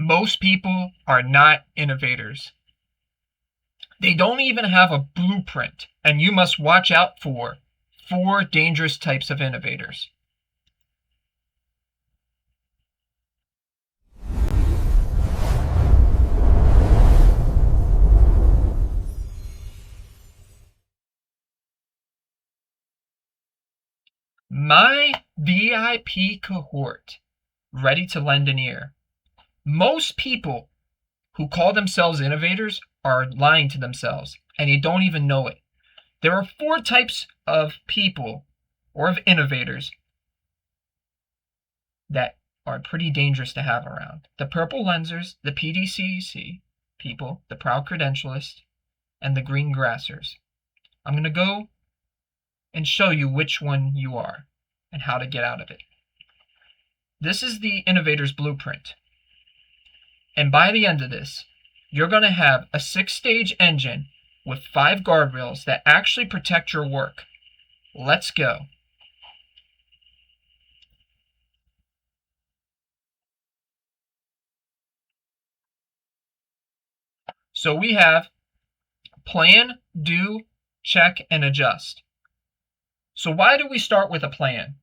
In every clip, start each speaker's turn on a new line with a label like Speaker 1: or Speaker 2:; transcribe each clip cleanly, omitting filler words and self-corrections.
Speaker 1: Most people are not innovators. They don't even have a blueprint, and you must watch out for 4 dangerous types of innovators. My VIP cohort, ready to lend an ear. Most people who call themselves innovators are lying to themselves, and they don't even know it. There are 4 types of people, or of innovators, that are pretty dangerous to have around. The purple lensers, the PDCA people, the proud credentialists, and the green grassers. I'm going to go and show you which one you are and how to get out of it. This is the innovator's blueprint. And by the end of this, you're going to have a 6-stage engine with 5 guardrails that actually protect your work. Let's go. So we have plan, do, check, and adjust. So why do we start with a plan?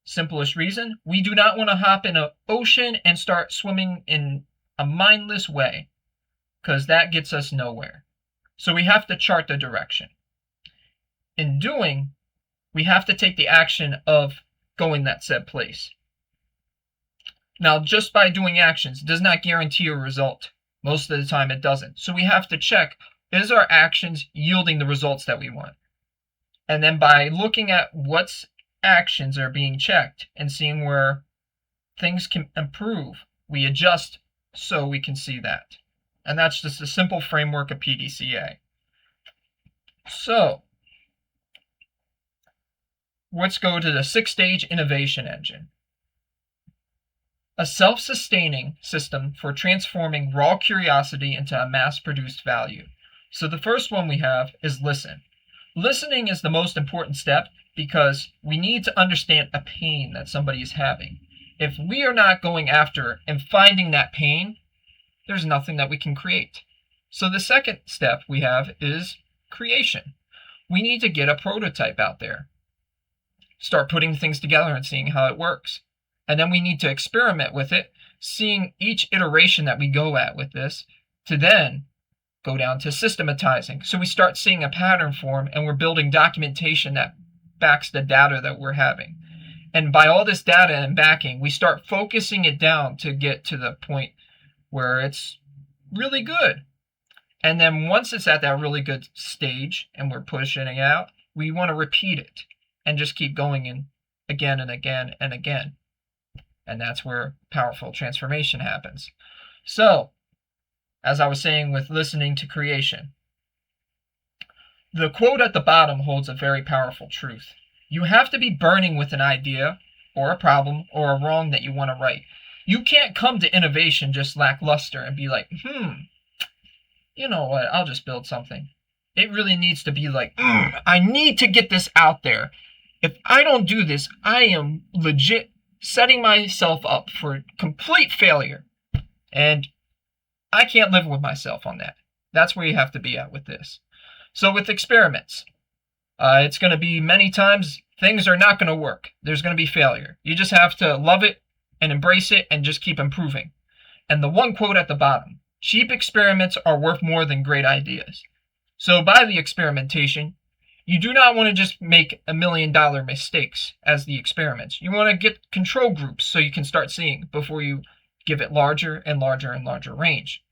Speaker 1: Simplest reason, we do not want to hop in an ocean and start swimming in a mindless way, because that gets us nowhere. So we have to chart the direction. In doing, we have to take the action of going that said place. Now, just by doing actions does not guarantee a result. Most of the time it doesn't. So we have to check, is our actions yielding the results that we want? And then by looking at what actions are being checked and seeing where things can improve, we adjust so we can see that. And that's just a simple framework of PDCA. So let's go to the 6-stage innovation engine. A self-sustaining system for transforming raw curiosity into a mass-produced value. So the first one we have is listen. Listening is the most important step because we need to understand a pain that somebody is having. If we are not going after and finding that pain, there's nothing that we can create. So the second step we have is creation. We need to get a prototype out there. Start putting things together and seeing how it works. And then we need to experiment with it, seeing each iteration that we go at with this, to then go down to systematizing. So we start seeing a pattern form, and we're building documentation that backs the data that we're having. And by all this data and backing, we start focusing it down to get to the point where it's really good. And then once it's at that really good stage and we're pushing it out, we want to repeat it and just keep going in again and again and again. And that's where powerful transformation happens. So, as I was saying with listening to creation, the quote at the bottom holds a very powerful truth. You have to be burning with an idea or a problem or a wrong that you want to right. You can't come to innovation just lackluster and be like, you know what, I'll just build something. It really needs to be like, I need to get this out there. If I don't do this, I am legit setting myself up for complete failure. And I can't live with myself on that. That's where you have to be at with this. So with experiments, it's going to be many times things are not going to work. There's going to be failure. You just have to love it and embrace it and just keep improving. And the one quote at the bottom, cheap experiments are worth more than great ideas. So by the experimentation, you do not want to just make $1 million mistakes as the experiments. You want to get control groups so you can start seeing before you give it larger and larger and larger range.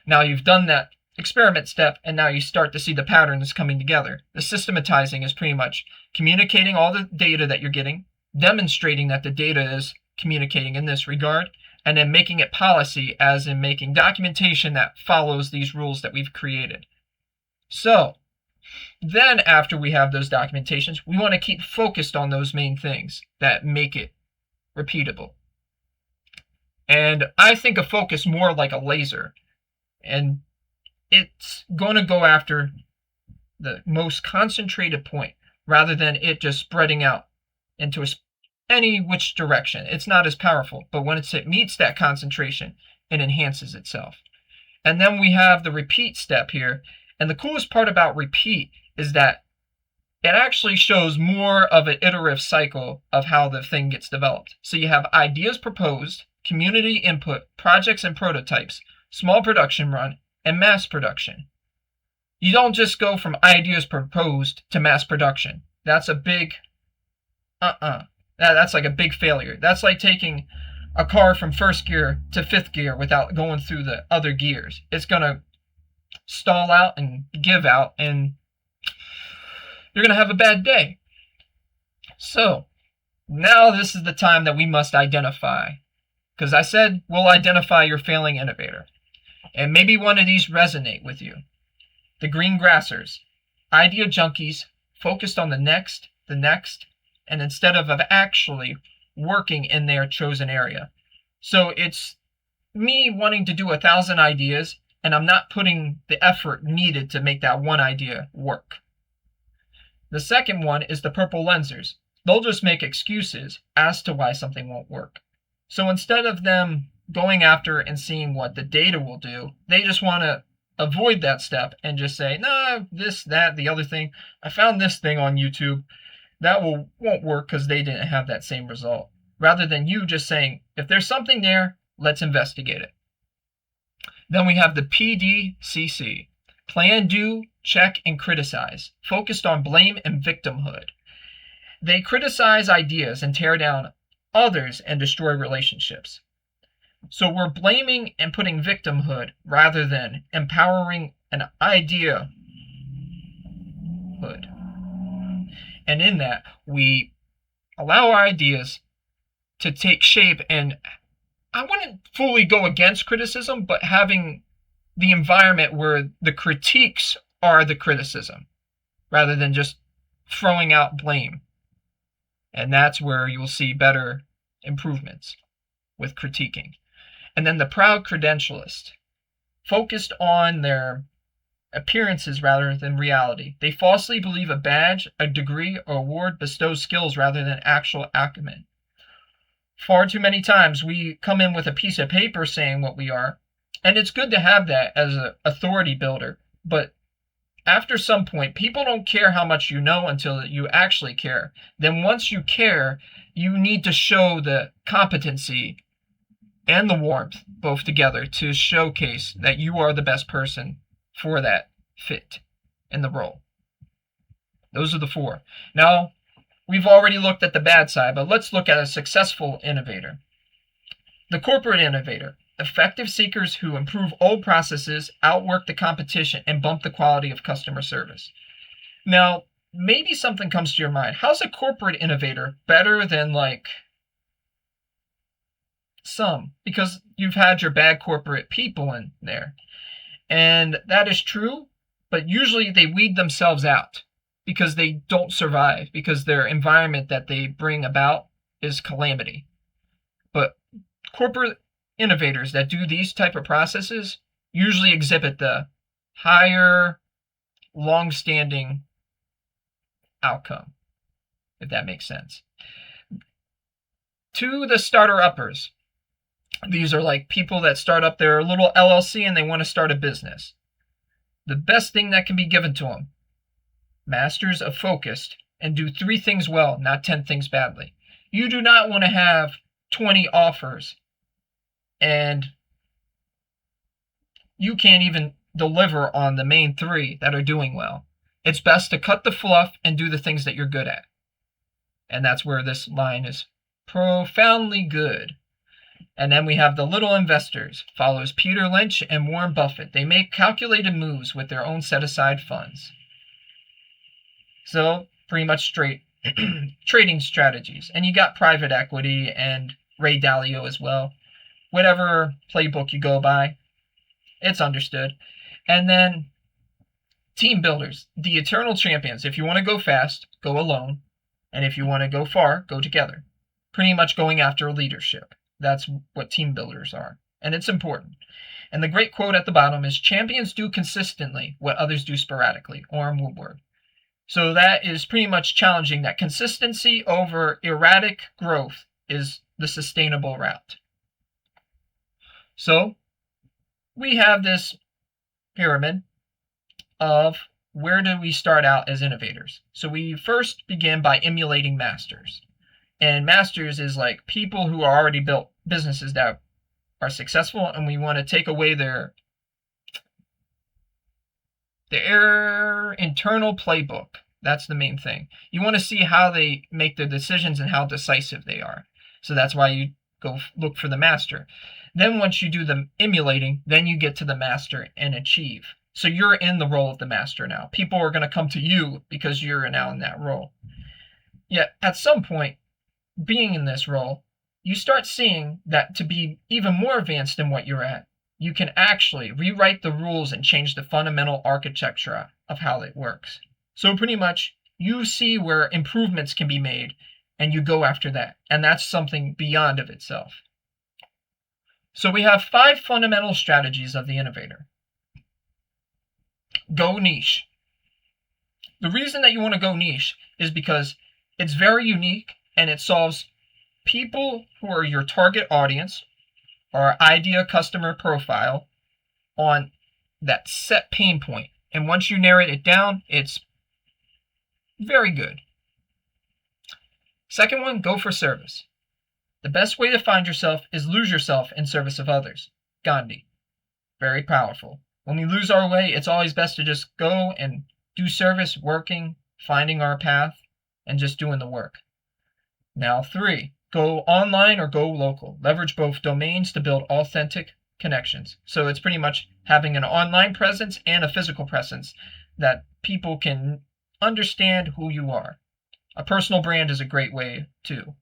Speaker 1: Now you've done that experiment step, and now you start to see the patterns coming together. The systematizing is pretty much communicating all the data that you're getting, demonstrating that the data is communicating in this regard, and then making it policy, as in making documentation that follows these rules that we've created. So then after we have those documentations, we want to keep focused on those main things that make it repeatable. And I think of focus more like a laser. And it's going to go after the most concentrated point rather than it just spreading out into any which direction. It's not as powerful. But when it meets that concentration it enhances itself. And then we have the repeat step here. And the coolest part about repeat is that it actually shows more of an iterative cycle of how the thing gets developed. So you have ideas proposed, community input, projects and prototypes, small production run, and mass production. You don't just go from ideas proposed to mass production. That's a big That's like a big failure. That's like taking a car from first gear to fifth gear without going through the other gears. It's going to stall out and give out, and you're going to have a bad day. So now this is the time that we must identify, because I said we'll identify your failing innovator. And maybe one of these resonate with you. The green grassers, idea junkies, focused on the next, and instead of actually working in their chosen area. So it's me wanting to do 1,000 ideas, and I'm not putting the effort needed to make that one idea work. The second one is the purple lensers. They'll just make excuses as to why something won't work. So instead of them going after and seeing what the data will do, they just want to avoid that step and just say, no, this, that, the other thing. I found this thing on YouTube. That won't work because they didn't have that same result. Rather than you just saying, if there's something there, let's investigate it. Then we have the PDCA. Plan, do, check, and criticize. Focused on blame and victimhood. They criticize ideas and tear down others and destroy relationships. So we're blaming and putting victimhood rather than empowering an idea hood. And in that, we allow our ideas to take shape, and I wouldn't fully go against criticism, but having the environment where the critiques are the criticism rather than just throwing out blame. And that's where you'll see better improvements with critiquing. And then the proud credentialist, focused on their appearances rather than reality. They falsely believe a badge, a degree, or award bestows skills rather than actual acumen. Far too many times we come in with a piece of paper saying what we are, and it's good to have that as an authority builder, but after some point, people don't care how much you know until you actually care. Then once you care, you need to show the competency and the warmth both together to showcase that you are the best person for that fit in the role. Those are the 4. Now, we've already looked at the bad side, but let's look at a successful innovator. The corporate innovator. Effective seekers who improve old processes, outwork the competition, and bump the quality of customer service. Now, maybe something comes to your mind. How's a corporate innovator better than some? Because you've had your bad corporate people in there. And that is true, but usually they weed themselves out because they don't survive, because their environment that they bring about is calamity. But corporate innovators that do these type of processes usually exhibit the higher, long-standing outcome, if that makes sense. To the starter-uppers, these are like people that start up their little LLC and they want to start a business. The best thing that can be given to them, masters of focused, and do 3 things well, not 10 things badly. You do not want to have 20 offers and you can't even deliver on the main 3 that are doing well. It's best to cut the fluff and do the things that you're good at. And that's where this line is profoundly good. And then we have the little investors, follows Peter Lynch and Warren Buffett. They make calculated moves with their own set-aside funds. So, pretty much straight trading strategies. And you got private equity and Ray Dalio as well. Whatever playbook you go by, it's understood. And then team builders, the eternal champions. If you want to go fast, go alone. And if you want to go far, go together. Pretty much going after leadership. That's what team builders are. And it's important. And the great quote at the bottom is, champions do consistently what others do sporadically. Orm Woodward. So that is pretty much challenging that consistency over erratic growth is the sustainable route. So we have this pyramid of where do we start out as innovators. So we first begin by emulating masters. And masters is like people who are already built businesses that are successful, and we want to take away their internal playbook. That's the main thing. You want to see how they make their decisions and how decisive they are. So that's why you go look for the master. Then once you do the emulating, then you get to the master and achieve. So you're in the role of the master now. People are going to come to you because you're now in that role. Yet at some point, being in this role, you start seeing that to be even more advanced than what you're at, you can actually rewrite the rules and change the fundamental architecture of how it works. So pretty much you see where improvements can be made and you go after that. And that's something beyond of itself. So we have 5 fundamental strategies of the innovator. Go niche. The reason that you want to go niche is because it's very unique and it solves people who are your target audience or idea customer profile on that set pain point. And once you narrow it down, it's very good. Second one, go for service. The best way to find yourself is lose yourself in service of others. Gandhi. Very powerful. When we lose our way, it's always best to just go and do service, working, finding our path, and just doing the work. Now 3, go online or go local. Leverage both domains to build authentic connections. So it's pretty much having an online presence and a physical presence that people can understand who you are. A personal brand is a great way too.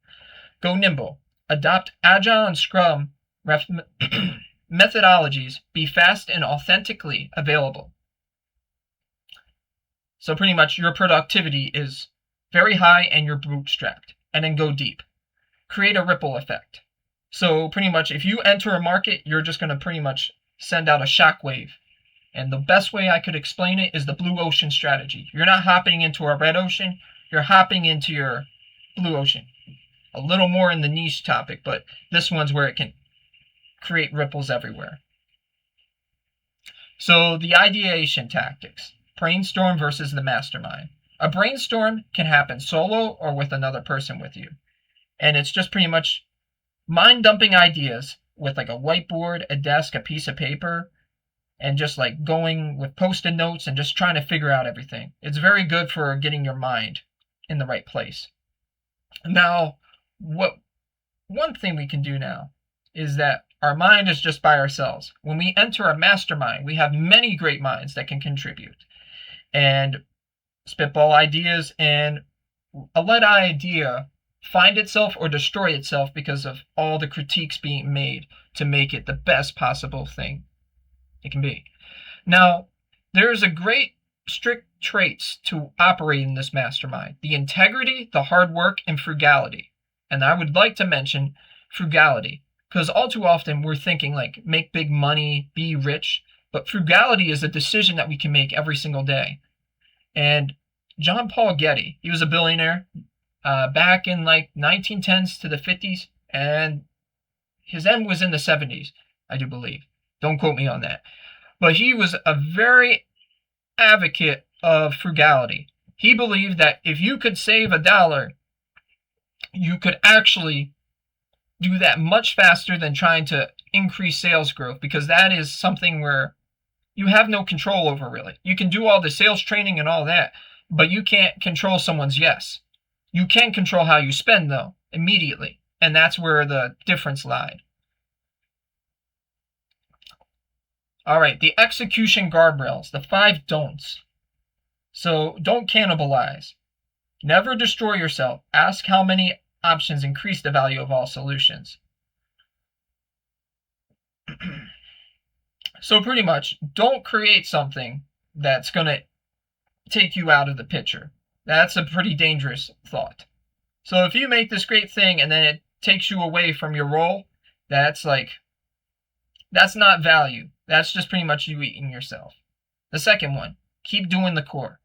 Speaker 1: Go nimble. Adopt Agile and Scrum methodologies. Be fast and authentically available. So pretty much your productivity is very high and you're bootstrapped. And then go deep. Create a ripple effect. So pretty much if you enter a market, you're just going to pretty much send out a shockwave. And the best way I could explain it is the blue ocean strategy. You're not hopping into a red ocean, you're hopping into your blue ocean. A little more in the niche topic, but this one's where it can create ripples everywhere. So the ideation tactics. Brainstorm versus the mastermind. A brainstorm can happen solo or with another person with you. And it's just pretty much mind dumping ideas with like a whiteboard, a desk, a piece of paper, and just like going with post-it notes and just trying to figure out everything. It's very good for getting your mind in the right place. Now, one thing we can do now is that our mind is just by ourselves. When we enter a mastermind, we have many great minds that can contribute and spitball ideas, and let idea find itself or destroy itself because of all the critiques being made to make it the best possible thing it can be. Now, there's a great strict traits to operate in this mastermind: the integrity, the hard work, and frugality. And I would like to mention frugality, because all too often we're thinking like make big money, be rich, but frugality is a decision that we can make every single day. And John Paul Getty, he was a billionaire back in like 1910s to the 50s, and his end was in the 70s, I do believe. Don't quote me on that. But he was a very advocate of frugality. He believed that if you could save $1, you could actually do that much faster than trying to increase sales growth, because that is something where you have no control over, really. You can do all the sales training and all that, but you can't control someone's yes. You can control how you spend, though, immediately. And that's where the difference lied. All right, the execution guardrails, the 5 don'ts. So don't cannibalize. Never destroy yourself. Ask how many options increase the value of all solutions. So pretty much, don't create something that's going to take you out of the picture. That's a pretty dangerous thought. So if you make this great thing and then it takes you away from your role, that's not value. That's just pretty much you eating yourself. The second one, keep doing the core.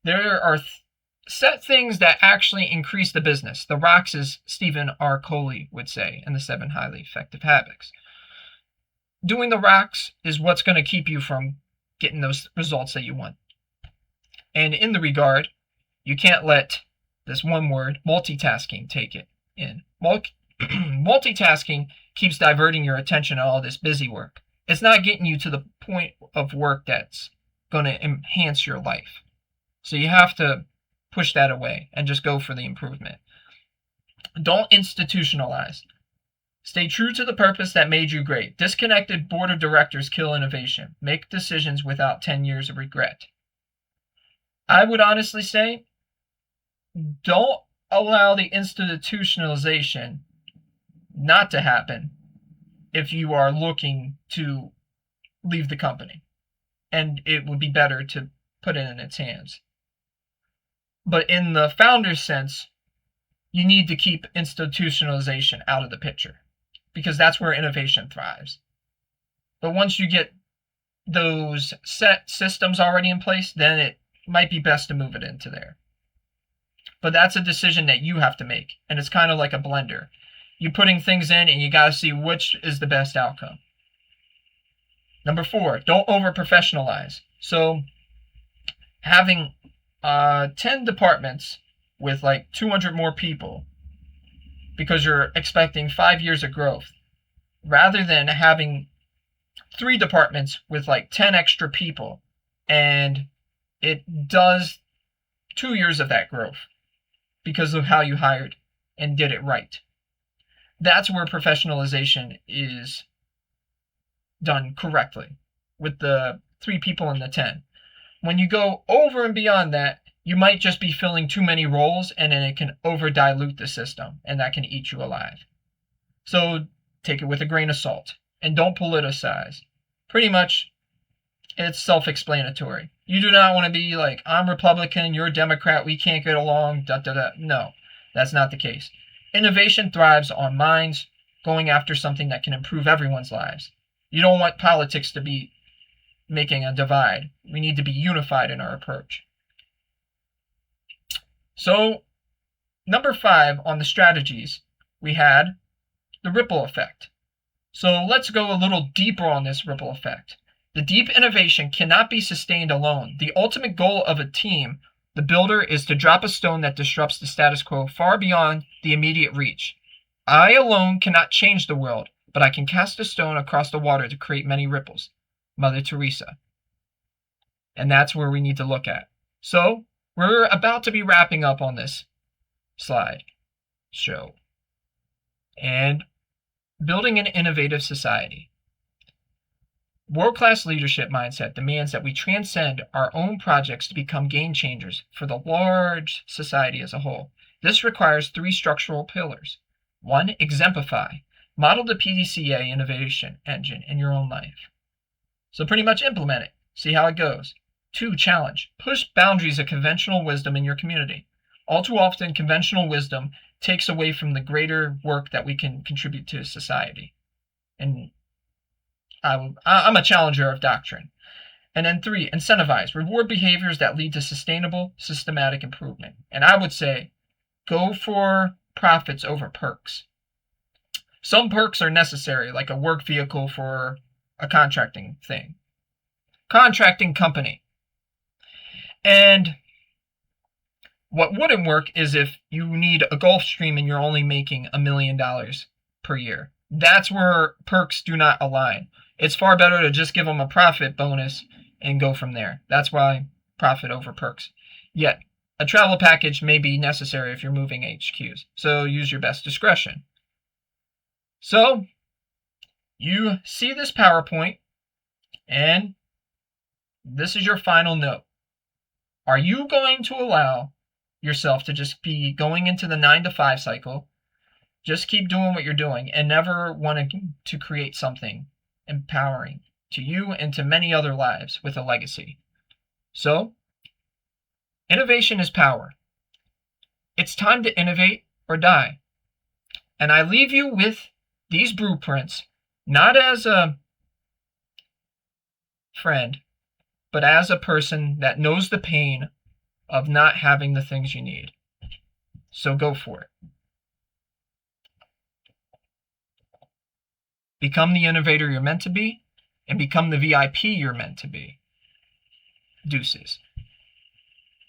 Speaker 1: There are set things that actually increase the business. The rocks, as Stephen R. Covey would say in the 7 Highly Effective Habits. doing the rocks is what's going to keep you from getting those results that you want. And in the regard, you can't let this one word, multitasking, take it in. Multitasking keeps diverting your attention to all this busy work. It's not getting you to the point of work that's going to enhance your life. So you have to push that away and just go for the improvement. Don't institutionalize. Stay true to the purpose that made you great. Disconnected board of directors kill innovation. Make decisions without 10 years of regret. I would honestly say, don't allow the institutionalization not to happen if you are looking to leave the company. And it would be better to put it in its hands. But in the founder's sense, you need to keep institutionalization out of the picture, because that's where innovation thrives. But once you get those set systems already in place, then it might be best to move it into there. But that's a decision that you have to make, and it's kind of like a blender. You're putting things in, and you got to see which is the best outcome. Number 4, don't over-professionalize. So having 10 departments with like 200 more people because you're expecting 5 years of growth, rather than having 3 departments with like 10 extra people and it does 2 years of that growth because of how you hired and did it right. That's where professionalization is done correctly with the 3 people and the 10. When you go over and beyond that, you might just be filling too many roles, and then it can over dilute the system, and that can eat you alive. So take it with a grain of salt and don't politicize. Pretty much it's self-explanatory. You do not want to be like, I'm Republican, you're Democrat, we can't get along, da da da. No, that's not the case. Innovation thrives on minds going after something that can improve everyone's lives. You don't want politics to be making a divide. We need to be unified in our approach. So, number 5 on the strategies, we had the ripple effect. So let's go a little deeper on this ripple effect. The deep innovation cannot be sustained alone. The ultimate goal of a team, the builder, is to drop a stone that disrupts the status quo far beyond the immediate reach. I alone cannot change the world, but I can cast a stone across the water to create many ripples. Mother Teresa. And that's where we need to look at. So, we're about to be wrapping up on this slide show. And building an innovative society. World-class leadership mindset demands that we transcend our own projects to become game changers for the large society as a whole. This requires 3 structural pillars. 1, exemplify. Model the PDCA innovation engine in your own life. So pretty much implement it. See how it goes. 2, challenge. Push boundaries of conventional wisdom in your community. All too often, conventional wisdom takes away from the greater work that we can contribute to society. And I'm a challenger of doctrine. And then 3, incentivize. Reward behaviors that lead to sustainable, systematic improvement. And I would say, go for profits over perks. Some perks are necessary, like a work vehicle for a contracting thing. Contracting company. And what wouldn't work is if you need a Gulf Stream and you're only making $1 million per year. That's where perks do not align. It's far better to just give them a profit bonus and go from there. That's why profit over perks. Yet, a travel package may be necessary if you're moving HQs. So use your best discretion. So, you see this PowerPoint, and this is your final note. Are you going to allow yourself to just be going into the 9-to-5 cycle, just keep doing what you're doing, and never want to create something empowering to you and to many other lives with a legacy? So, innovation is power. It's time to innovate or die. And I leave you with these blueprints, not as a friend, but as a person that knows the pain of not having the things you need. So go for it. Become the innovator you're meant to be, and become the VIP you're meant to be. Deuces.